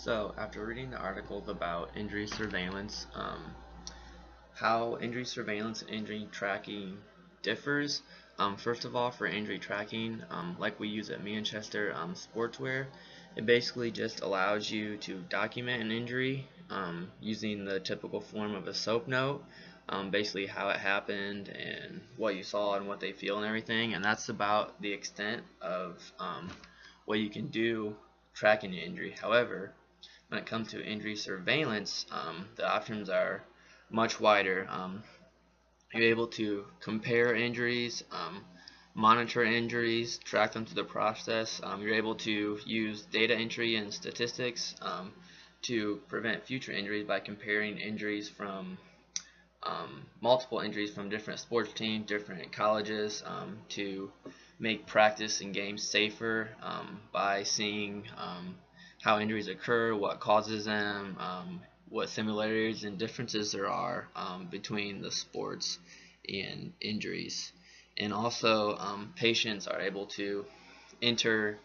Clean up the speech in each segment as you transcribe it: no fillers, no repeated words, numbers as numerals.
So, after reading the articles about injury surveillance, how injury surveillance and injury tracking differs, first of all, for injury tracking, like we use at Manchester Sportswear, it basically just allows you to document an injury using the typical form of a SOAP note, basically how it happened and what you saw and what they feel and everything, and that's about the extent of what you can do tracking an injury. However, when it comes to injury surveillance, the options are much wider. You're able to compare injuries, monitor injuries, track them through the process. You're able to use data entry and statistics to prevent future injuries by comparing injuries from multiple injuries from different sports teams, different colleges, to make practice and games safer by seeing how injuries occur, what causes them, what similarities and differences there are between the sports and injuries. And also, patients are able to enter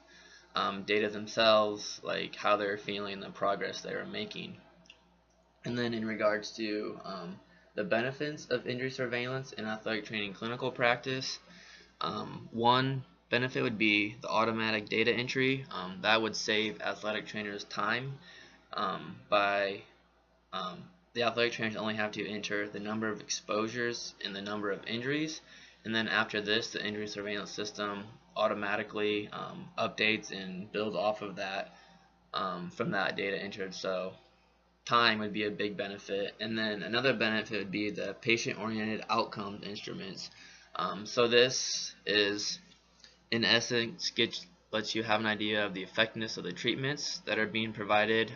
data themselves, like how they're feeling, the progress they're making. And then in regards to the benefits of injury surveillance in athletic training clinical practice, one benefit would be the automatic data entry. That would save athletic trainers time by the athletic trainers only have to enter the number of exposures and the number of injuries, and then after this the injury surveillance system automatically updates and builds off of that from that data entered. So time would be a big benefit, and then another benefit would be the patient-oriented outcomes instruments. So this is, in essence, lets you have an idea of the effectiveness of the treatments that are being provided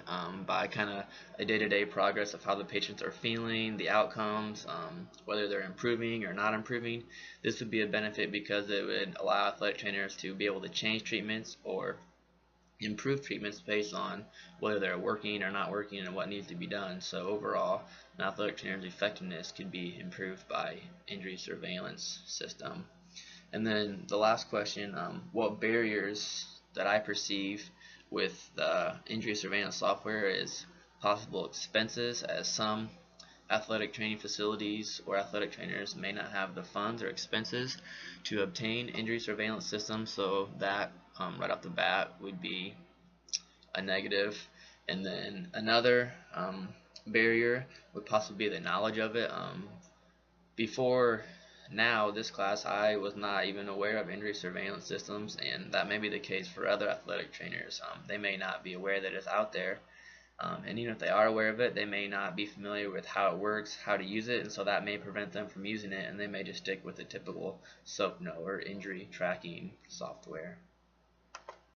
by kind of a day-to-day progress of how the patients are feeling, the outcomes, whether they're improving or not improving. This would be a benefit because it would allow athletic trainers to be able to change treatments or improve treatments based on whether they're working or not working and what needs to be done. So overall, an athletic trainer's effectiveness could be improved by injury surveillance system. And then the last question, what barriers that I perceive with the injury surveillance software is possible expenses, as some athletic training facilities or athletic trainers may not have the funds or expenses to obtain injury surveillance systems, so that right off the bat would be a negative. And then another barrier would possibly be the knowledge of it. Before now this class, I was not even aware of injury surveillance systems, and that may be the case for other athletic trainers. They may not be aware that it's out there, and even if they are aware of it, they may not be familiar with how it works, how to use it, and so that may prevent them from using it, and they may just stick with the typical SOAP note or injury tracking software.